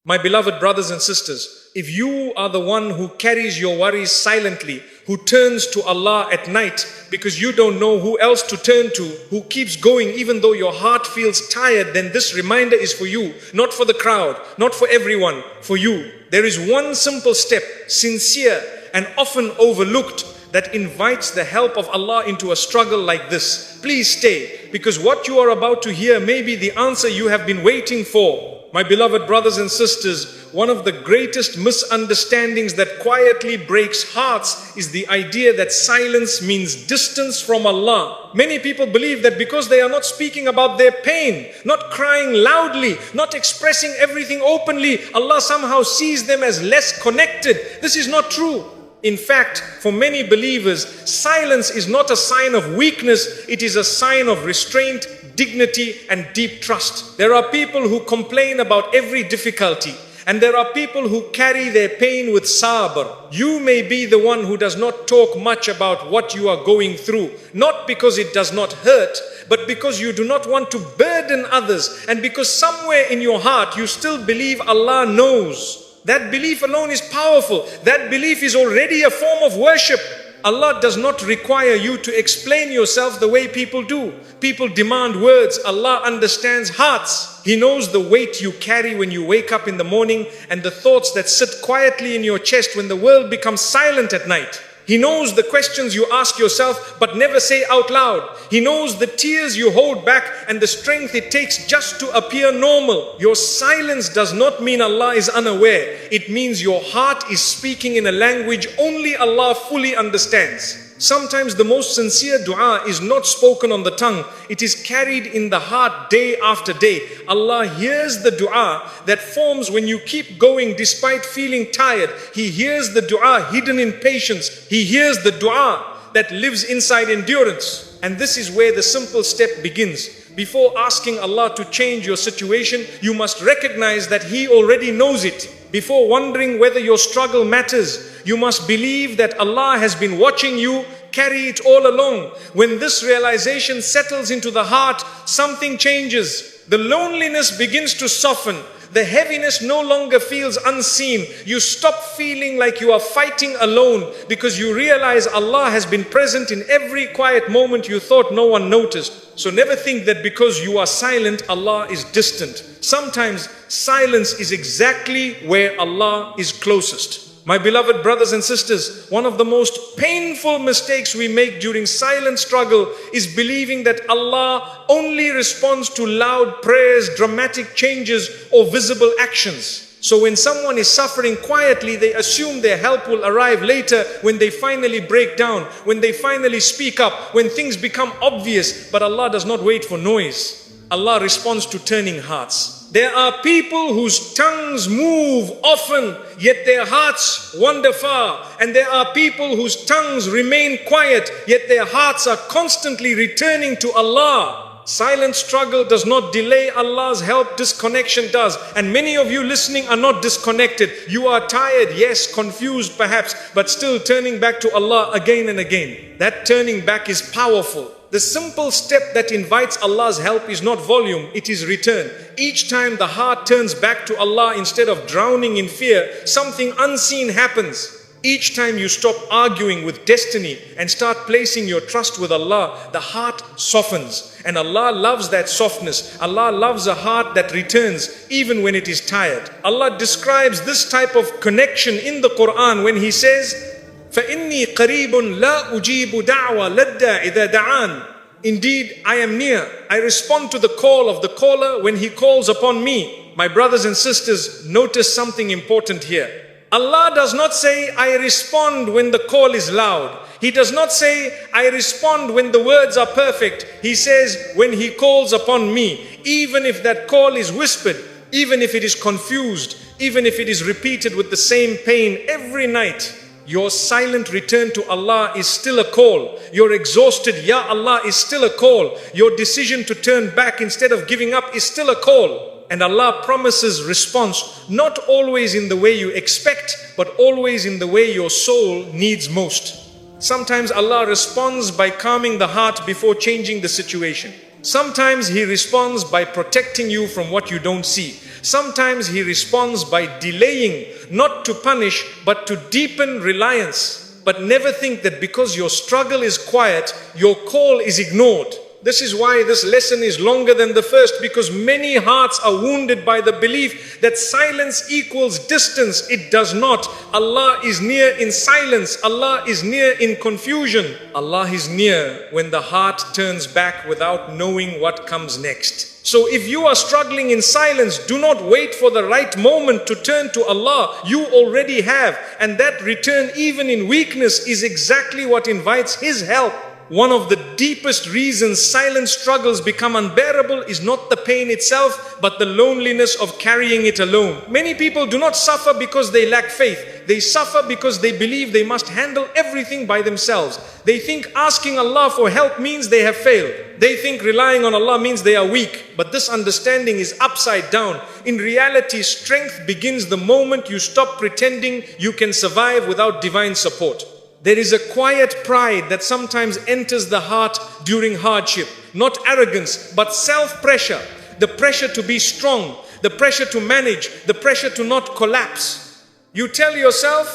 My beloved brothers and sisters, if you are the one who carries your worries silently, who turns to Allah at night because you don't know who else to turn to, who keeps going even though your heart feels tired, then this reminder is for you, not for the crowd, not for everyone, for you. There is one simple step, sincere and often overlooked, that invites the help of Allah into a struggle like this. Please stay, because what you are about to hear may be the answer you have been waiting for. My beloved brothers and sisters, one of the greatest misunderstandings that quietly breaks hearts is the idea that silence means distance from Allah. Many people believe that because they are not speaking about their pain, not crying loudly, not expressing everything openly, Allah somehow sees them as less connected. This is not true. In fact, for many believers, silence is not a sign of weakness, it is a sign of restraint, dignity and deep trust. There are people who complain about every difficulty, and there are people who carry their pain with sabr. You may be the one who does not talk much about what you are going through, not because it does not hurt, but because you do not want to burden others, and because somewhere in your heart you still believe Allah knows. That belief alone is powerful. That belief is already a form of worship. Allah does not require you to explain yourself the way people do. People demand words. Allah understands hearts. He knows the weight you carry when you wake up in the morning and the thoughts that sit quietly in your chest when the world becomes silent at night. He knows the questions you ask yourself but never say out loud. He knows the tears you hold back and the strength it takes just to appear normal. Your silence does not mean Allah is unaware. It means your heart is speaking in a language only Allah fully understands. Sometimes the most sincere dua is not spoken on the tongue. It is carried in the heart day after day. Allah hears the dua that forms when you keep going despite feeling tired. He hears the dua hidden in patience. He hears the dua that lives inside endurance. And this is where the simple step begins. Before asking Allah to change your situation, you must recognize that He already knows it. Before wondering whether your struggle matters, you must believe that Allah has been watching you carry it all along. When this realization settles into the heart, something changes. The loneliness begins to soften. The heaviness no longer feels unseen. You stop feeling like you are fighting alone because you realize Allah has been present in every quiet moment you thought no one noticed. So never think that because you are silent, Allah is distant. Sometimes silence is exactly where Allah is closest. My beloved brothers and sisters, one of the most painful mistakes we make during silent struggle is believing that Allah only responds to loud prayers, dramatic changes, or visible actions. So when someone is suffering quietly, they assume their help will arrive later when they finally break down, when they finally speak up, when things become obvious. But Allah does not wait for noise. Allah responds to turning hearts. There are people whose tongues move often, yet their hearts wander far. And there are people whose tongues remain quiet, yet their hearts are constantly returning to Allah. Silent struggle does not delay Allah's help, disconnection does. And many of you listening are not disconnected. You are tired, yes, confused perhaps, but still turning back to Allah again and again. That turning back is powerful. The simple step that invites Allah's help is not volume, it is return. Each time the heart turns back to Allah instead of drowning in fear, something unseen happens. Each time you stop arguing with destiny and start placing your trust with Allah, the heart softens. And Allah loves that softness. Allah loves a heart that returns even when it is tired. Allah describes this type of connection in the Quran when He says, فَإِنِّي قَرِيبٌ لَا أُجِيبُ دَعْوَ لَدَّى إِذَا دَعَانِ. Indeed, I am near. I respond to the call of the caller when he calls upon me. My brothers and sisters, notice something important here. Allah does not say, I respond when the call is loud. He does not say, I respond when the words are perfect. He says, when He calls upon me, even if that call is whispered, even if it is confused, even if it is repeated with the same pain every night. Your silent return to Allah is still a call. Your exhausted Ya Allah is still a call. Your decision to turn back instead of giving up is still a call. And Allah promises response, not always in the way you expect, but always in the way your soul needs most. Sometimes Allah responds by calming the heart before changing the situation. Sometimes He responds by protecting you from what you don't see. Sometimes He responds by delaying, not to punish, but to deepen reliance. But never think that because your struggle is quiet, your call is ignored. This is why this lesson is longer than the first, because many hearts are wounded by the belief that silence equals distance. It does not. Allah is near in silence. Allah is near in confusion. Allah is near when the heart turns back without knowing what comes next. So if you are struggling in silence, do not wait for the right moment to turn to Allah. You already have. And that return, even in weakness, is exactly what invites His help. One of the deepest reasons silent struggles become unbearable is not the pain itself, but the loneliness of carrying it alone. Many people do not suffer because they lack faith. They suffer because they believe they must handle everything by themselves. They think asking Allah for help means they have failed. They think relying on Allah means they are weak. But this understanding is upside down. In reality, strength begins the moment you stop pretending you can survive without divine support. There is a quiet pride that sometimes enters the heart during hardship. Not arrogance, but self-pressure. The pressure to be strong, the pressure to manage, the pressure to not collapse. You tell yourself,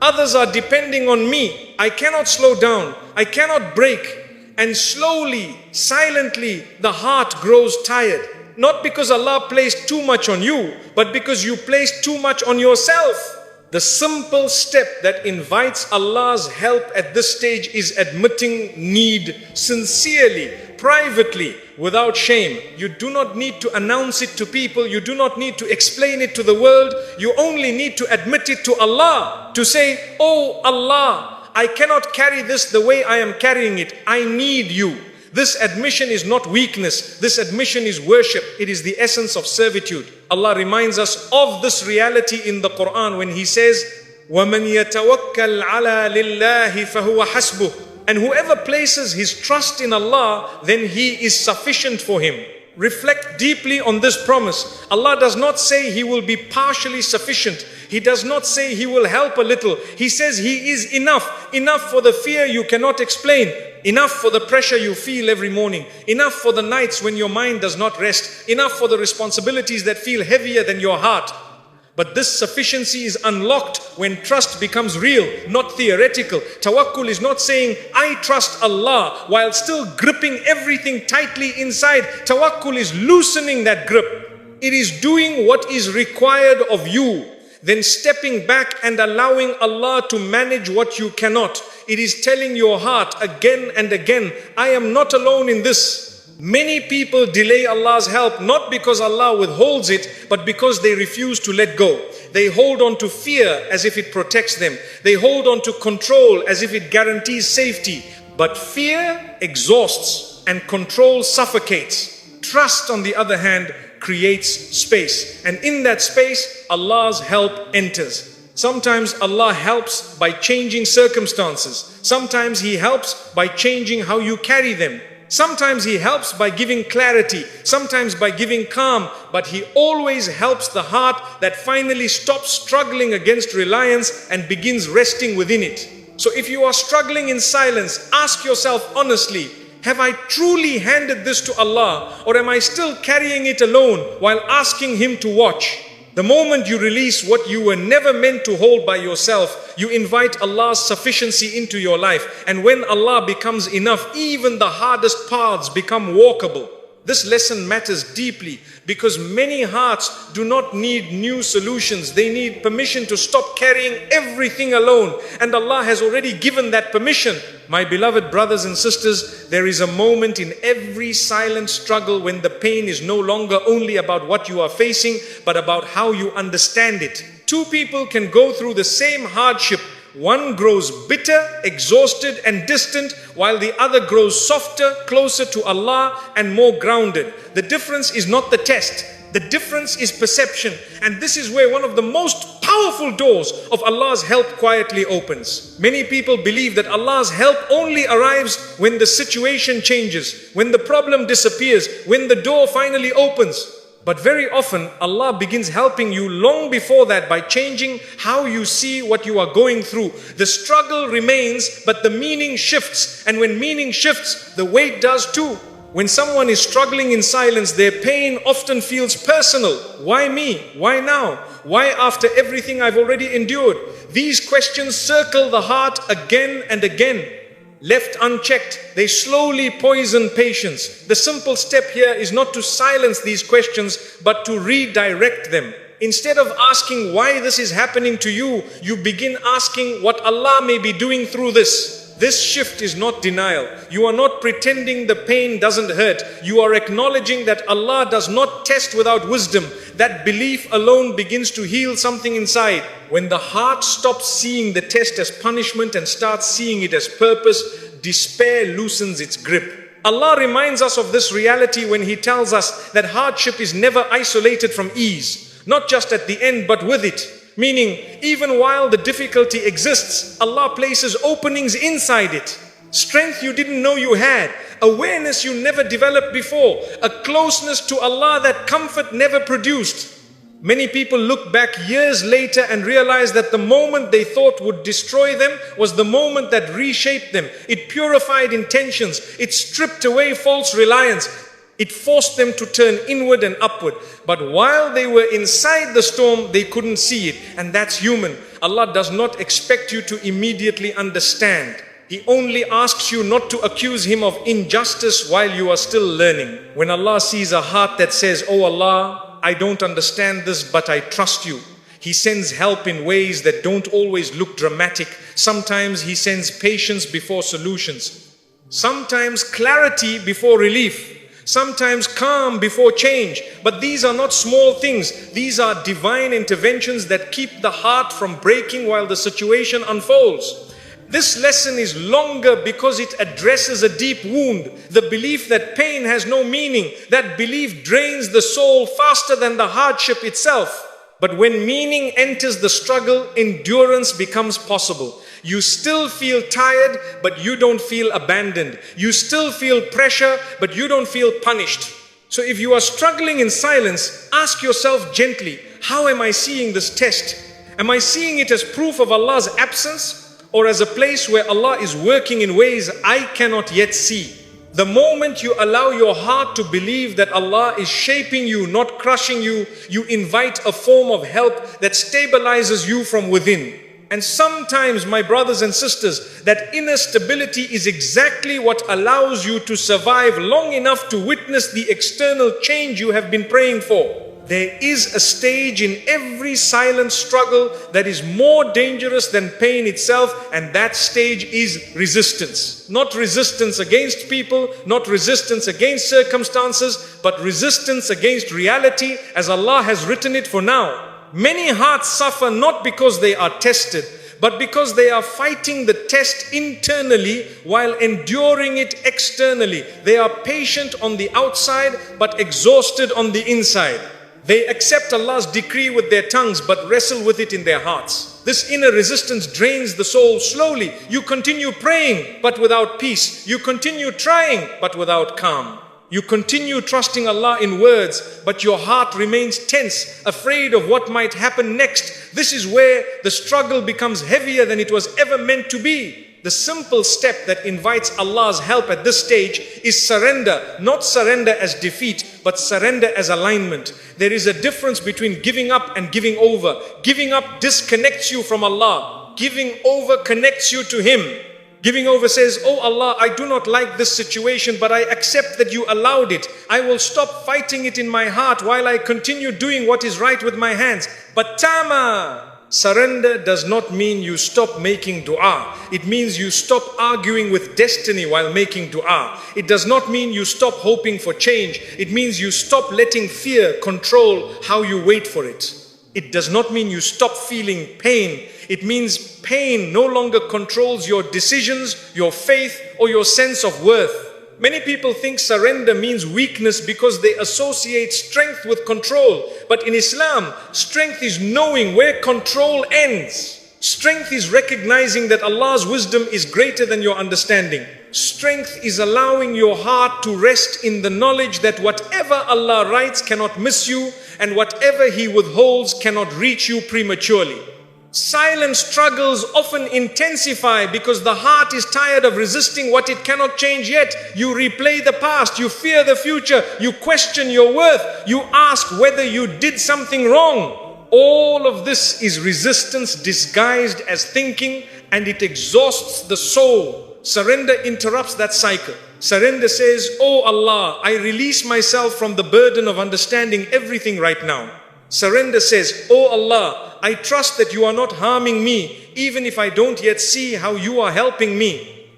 others are depending on me. I cannot slow down. I cannot break. And slowly, silently, the heart grows tired. Not because Allah placed too much on you, but because you placed too much on yourself. The simple step that invites Allah's help at this stage is admitting need sincerely, privately, without shame. You do not need to announce it to people. You do not need to explain it to the world. You only need to admit it to Allah. To say, oh Allah, I cannot carry this the way I am carrying it. I need you. This admission is not weakness. This admission is worship. It is the essence of servitude. Allah reminds us of this reality in the Quran when He says, وَمَنْ يَتَوَكَّلْ عَلَى لِلَّهِ فَهُوَ حَسْبُهُ. And whoever places his trust in Allah, then He is sufficient for him. Reflect deeply on this promise. Allah does not say He will be partially sufficient. He does not say He will help a little. He says He is enough. Enough for the fear you cannot explain. Enough for the pressure you feel every morning. Enough for the nights when your mind does not rest. Enough for the responsibilities that feel heavier than your heart. But this sufficiency is unlocked when trust becomes real, not theoretical. Tawakkul is not saying, I trust Allah, while still gripping everything tightly inside. Tawakkul is loosening that grip. It is doing what is required of you, then stepping back and allowing Allah to manage what you cannot. It is telling your heart again and again, I am not alone in this. Many people delay Allah's help not because Allah withholds it, but because they refuse to let go. They hold on to fear as if it protects them. They hold on to control as if it guarantees safety. But fear exhausts and control suffocates. Trust, on the other hand, creates space. And in that space, Allah's help enters. Sometimes Allah helps by changing circumstances. Sometimes He helps by changing how you carry them. Sometimes He helps by giving clarity, sometimes by giving calm, but He always helps the heart that finally stops struggling against reliance and begins resting within it. So if you are struggling in silence, ask yourself honestly, have I truly handed this to Allah, or am I still carrying it alone while asking Him to watch? The moment you release what you were never meant to hold by yourself, you invite Allah's sufficiency into your life. And when Allah becomes enough, even the hardest paths become walkable. This lesson matters deeply because many hearts do not need new solutions. They need permission to stop carrying everything alone. And Allah has already given that permission. My beloved brothers and sisters, there is a moment in every silent struggle when the pain is no longer only about what you are facing, but about how you understand it. Two people can go through the same hardship. One grows bitter, exhausted and distant, while the other grows softer, closer to Allah and more grounded. The difference is not the test. The difference is perception. And this is where one of the most powerful doors of Allah's help quietly opens. Many people believe that Allah's help only arrives when the situation changes, when the problem disappears, when the door finally opens. But very often, Allah begins helping you long before that by changing how you see what you are going through. The struggle remains, but the meaning shifts. And when meaning shifts, the weight does too. When someone is struggling in silence, their pain often feels personal. Why me? Why now? Why after everything I've already endured? These questions circle the heart again and again. Left unchecked, they slowly poison patience. The simple step here is not to silence these questions, but to redirect them. Instead of asking why this is happening to you, you begin asking what Allah may be doing through this. This shift is not denial. You are not pretending the pain doesn't hurt. You are acknowledging that Allah does not test without wisdom. That belief alone begins to heal something inside. When the heart stops seeing the test as punishment and starts seeing it as purpose, despair loosens its grip. Allah reminds us of this reality when He tells us that hardship is never isolated from ease, not just at the end but with it. Meaning, even while the difficulty exists, Allah places openings inside it. Strength you didn't know you had, awareness you never developed before, a closeness to Allah that comfort never produced. Many people look back years later and realize that the moment they thought would destroy them was the moment that reshaped them. It purified intentions, it stripped away false reliance. It forced them to turn inward and upward. But while they were inside the storm, they couldn't see it. And that's human. Allah does not expect you to immediately understand. He only asks you not to accuse Him of injustice while you are still learning. When Allah sees a heart that says, "Oh Allah, I don't understand this, but I trust you," He sends help in ways that don't always look dramatic. Sometimes He sends patience before solutions. Sometimes clarity before relief. Sometimes calm before change. But these are not small things. These are divine interventions that keep the heart from breaking while the situation unfolds. This lesson is longer because it addresses a deep wound. The belief that pain has no meaning. That belief drains the soul faster than the hardship itself. But when meaning enters the struggle, endurance becomes possible. You still feel tired, but you don't feel abandoned. You still feel pressure, but you don't feel punished. So if you are struggling in silence, ask yourself gently, how am I seeing this test? Am I seeing it as proof of Allah's absence, or as a place where Allah is working in ways I cannot yet see? The moment you allow your heart to believe that Allah is shaping you, not crushing you, you invite a form of help that stabilizes you from within. And sometimes, my brothers and sisters, that inner stability is exactly what allows you to survive long enough to witness the external change you have been praying for. There is a stage in every silent struggle that is more dangerous than pain itself, and that stage is resistance. Not resistance against people, not resistance against circumstances, but resistance against reality as Allah has written it for now. Many hearts suffer not because they are tested, but because they are fighting the test internally while enduring it externally. They are patient on the outside, but exhausted on the inside. They accept Allah's decree with their tongues, but wrestle with it in their hearts. This inner resistance drains the soul slowly. You continue praying, but without peace. You continue trying, but without calm. You continue trusting Allah in words, but your heart remains tense, afraid of what might happen next. This is where the struggle becomes heavier than it was ever meant to be. The simple step that invites Allah's help at this stage is surrender, not surrender as defeat, but surrender as alignment. There is a difference between giving up and giving over. Giving up disconnects you from Allah. Giving over connects you to Him. Giving over says, "Oh Allah, I do not like this situation, but I accept that you allowed it. I will stop fighting it in my heart while I continue doing what is right with my hands." But surrender does not mean you stop making dua. It means you stop arguing with destiny while making dua. It does not mean you stop hoping for change. It means you stop letting fear control how you wait for it. It does not mean you stop feeling pain. It means pain no longer controls your decisions, your faith, or your sense of worth. Many people think surrender means weakness because they associate strength with control. But in Islam, strength is knowing where control ends. Strength is recognizing that Allah's wisdom is greater than your understanding. Strength is allowing your heart to rest in the knowledge that whatever Allah writes cannot miss you, and whatever He withholds cannot reach you prematurely. Silent struggles often intensify because the heart is tired of resisting what it cannot change yet. You replay the past, you fear the future, you question your worth, you ask whether you did something wrong. All of this is resistance disguised as thinking, and it exhausts the soul. Surrender interrupts that cycle. Surrender says, "Oh Allah, I release myself from the burden of understanding everything right now." Surrender says, "Oh Allah, I trust that you are not harming me, even if I don't yet see how you are helping me."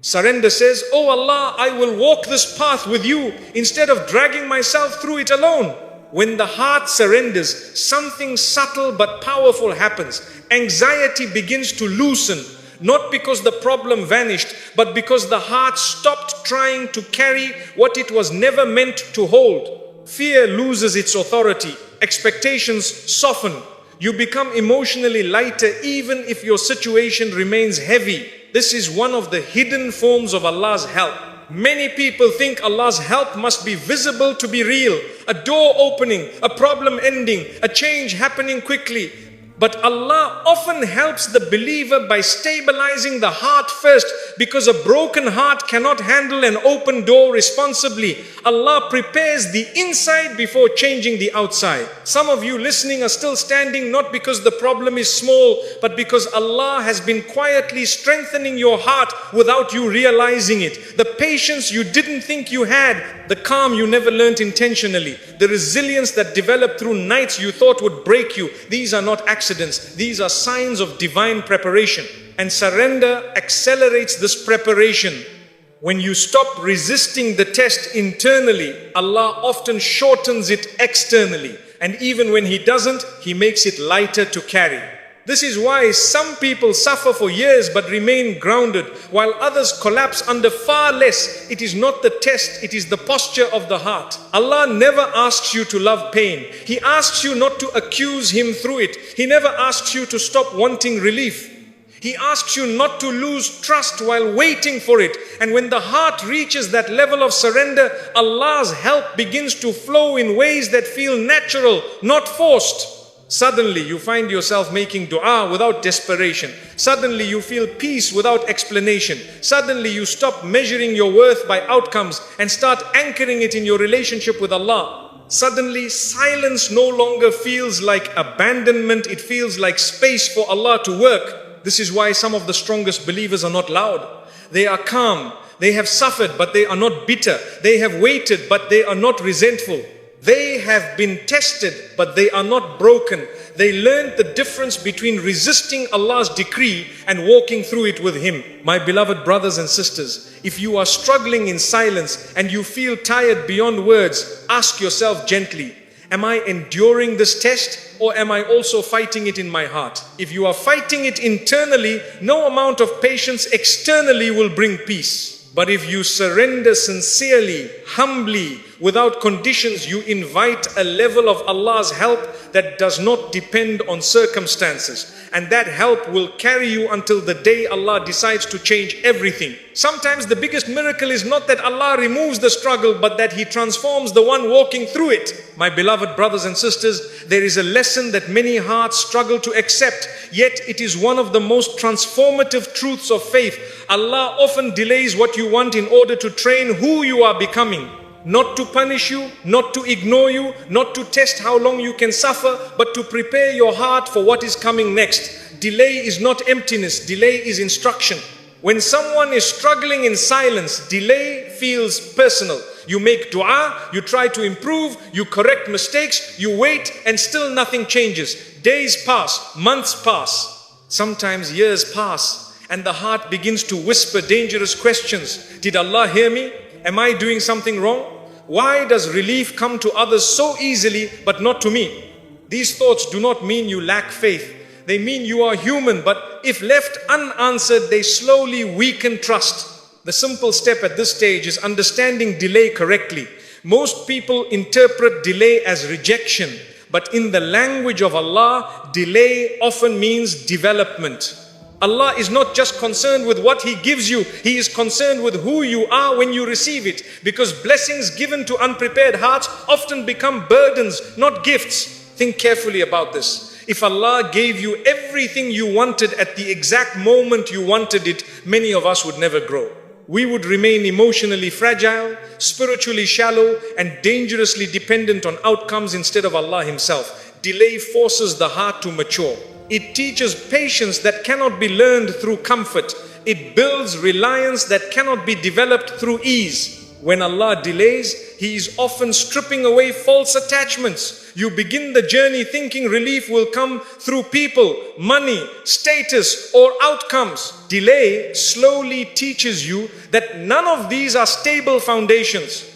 Surrender says, "Oh Allah, I will walk this path with you instead of dragging myself through it alone." When the heart surrenders, something subtle but powerful happens. Anxiety begins to loosen, not because the problem vanished, but because the heart stopped trying to carry what it was never meant to hold. Fear loses its authority. Expectations soften. You become emotionally lighter even if your situation remains heavy. This is one of the hidden forms of Allah's help. Many people think Allah's help must be visible to be real. A door opening, a problem ending, a change happening quickly. But Allah often helps the believer by stabilizing the heart first, because a broken heart cannot handle an open door responsibly. Allah prepares the inside before changing the outside. Some of you listening are still standing not because the problem is small, but because Allah has been quietly strengthening your heart without you realizing it. The patience you didn't think you had, the calm you never learnt intentionally, the resilience that developed through nights you thought would break you. These are not accidents. These are signs of divine preparation. And surrender accelerates this preparation. When you stop resisting the test internally, Allah often shortens it externally. And even when He doesn't, He makes it lighter to carry. This is why some people suffer for years but remain grounded, while others collapse under far less. It is not the test, it is the posture of the heart. Allah never asks you to love pain. He asks you not to accuse Him through it. He never asks you to stop wanting relief. He asks you not to lose trust while waiting for it. And when the heart reaches that level of surrender, Allah's help begins to flow in ways that feel natural, not forced. Suddenly you find yourself making dua without desperation. Suddenly you feel peace without explanation. Suddenly you stop measuring your worth by outcomes and start anchoring it in your relationship with Allah. Suddenly silence no longer feels like abandonment, it feels like space for Allah to work. This is why some of the strongest believers are not loud. They are calm. They have suffered, but they are not bitter. They have waited, but they are not resentful. They have been tested, but they are not broken. They learned the difference between resisting Allah's decree and walking through it with Him. My beloved brothers and sisters, if you are struggling in silence and you feel tired beyond words, ask yourself gently, am I enduring this test, or am I also fighting it in my heart? If you are fighting it internally, no amount of patience externally will bring peace. But if you surrender sincerely, humbly, without conditions, you invite a level of Allah's help that does not depend on circumstances. And that help will carry you until the day Allah decides to change everything. Sometimes the biggest miracle is not that Allah removes the struggle, but that He transforms the one walking through it. My beloved brothers and sisters, there is a lesson that many hearts struggle to accept, yet it is one of the most transformative truths of faith. Allah often delays what you want in order to train who you are becoming. Not to punish you, not to ignore you, not to test how long you can suffer, but to prepare your heart for what is coming next. Delay is not emptiness, delay is instruction. When someone is struggling in silence, delay feels personal. You make dua, you try to improve, you correct mistakes, you wait, and still nothing changes. Days pass, months pass, sometimes years pass, and the heart begins to whisper dangerous questions. Did Allah hear me? Am I doing something wrong? Why does relief come to others so easily but not to me? These thoughts do not mean you lack faith. They mean you are human, but if left unanswered, they slowly weaken trust. The simple step at this stage is understanding delay correctly. Most people interpret delay as rejection, but in the language of Allah, delay often means development. Allah is not just concerned with what He gives you, He is concerned with who you are when you receive it. Because blessings given to unprepared hearts often become burdens, not gifts. Think carefully about this. If Allah gave you everything you wanted at the exact moment you wanted it, many of us would never grow. We would remain emotionally fragile, spiritually shallow, and dangerously dependent on outcomes instead of Allah Himself. Delay forces the heart to mature. It teaches patience that cannot be learned through comfort. It builds reliance that cannot be developed through ease. When Allah delays, He is often stripping away false attachments. You begin the journey thinking relief will come through people, money, status, or outcomes. Delay slowly teaches you that none of these are stable foundations.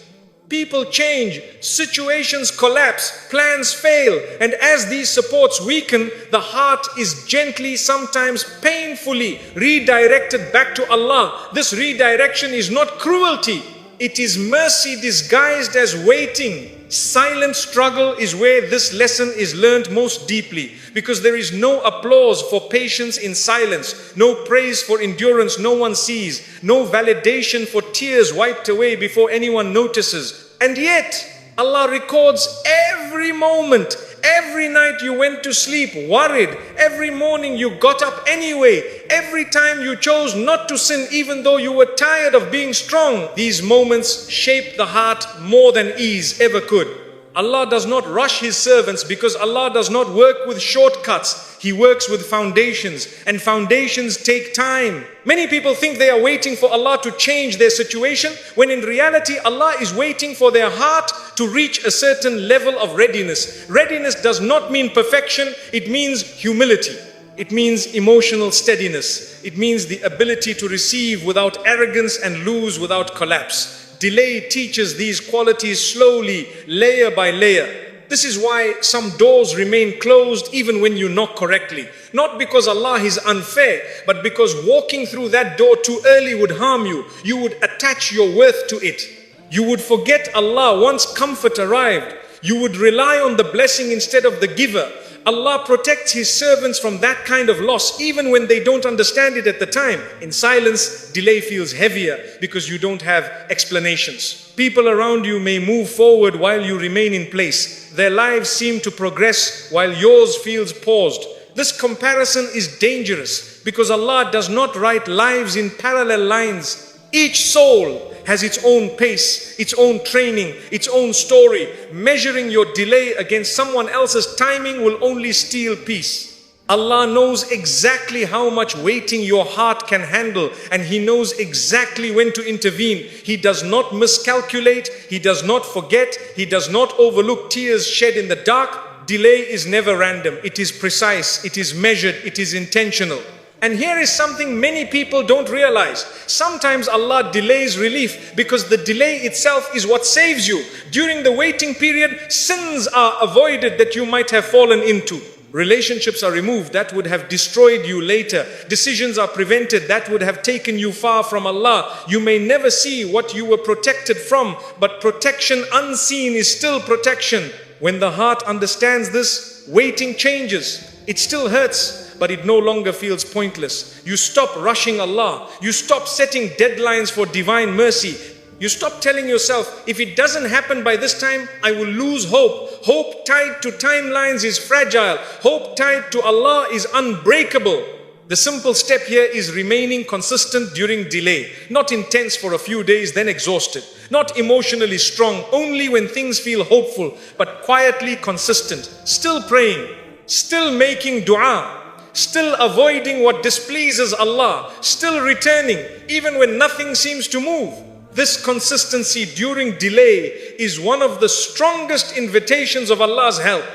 People change, situations collapse, plans fail, and as these supports weaken, the heart is gently, sometimes painfully redirected back to Allah. This redirection is not cruelty. It is mercy disguised as waiting. Silent struggle is where this lesson is learned most deeply, because there is no applause for patience in silence, no praise for endurance no one sees, no validation for tears wiped away before anyone notices. And yet, Allah records every moment. Every night you went to sleep worried. Every morning you got up anyway. Every time you chose not to sin even though you were tired of being strong. These moments shape the heart more than ease ever could. Allah does not rush His servants because Allah does not work with shortcuts. He works with foundations, and foundations take time. Many people think they are waiting for Allah to change their situation, when in reality Allah is waiting for their heart to reach a certain level of readiness. Readiness does not mean perfection, it means humility. It means emotional steadiness. It means the ability to receive without arrogance and lose without collapse. Delay teaches these qualities slowly, layer by layer. This is why some doors remain closed even when you knock correctly. Not because Allah is unfair, but because walking through that door too early would harm you. You would attach your worth to it. You would forget Allah once comfort arrived. You would rely on the blessing instead of the giver. Allah protects His servants from that kind of loss even when they don't understand it at the time. In silence, delay feels heavier because you don't have explanations. People around you may move forward while you remain in place. Their lives seem to progress while yours feels paused. This comparison is dangerous because Allah does not write lives in parallel lines. Each soul has its own pace, its own training, its own story. Measuring your delay against someone else's timing will only steal peace. Allah knows exactly how much waiting your heart can handle, and He knows exactly when to intervene. He does not miscalculate, He does not forget, He does not overlook tears shed in the dark. Delay is never random, it is precise, it is measured, it is intentional. And here is something many people don't realize. Sometimes Allah delays relief because the delay itself is what saves you. During the waiting period, sins are avoided that you might have fallen into. Relationships are removed that would have destroyed you later. Decisions are prevented that would have taken you far from Allah. You may never see what you were protected from, but protection unseen is still protection. When the heart understands this, waiting changes. It still hurts, but it no longer feels pointless. You stop rushing Allah. You stop setting deadlines for divine mercy. You stop telling yourself, if it doesn't happen by this time, I will lose hope. Hope tied to timelines is fragile. Hope tied to Allah is unbreakable. The simple step here is remaining consistent during delay. Not intense for a few days, then exhausted. Not emotionally strong, only when things feel hopeful, but quietly consistent. Still praying, still making dua, still avoiding what displeases Allah, still returning even when nothing seems to move. This consistency during delay is one of the strongest invitations of Allah's help.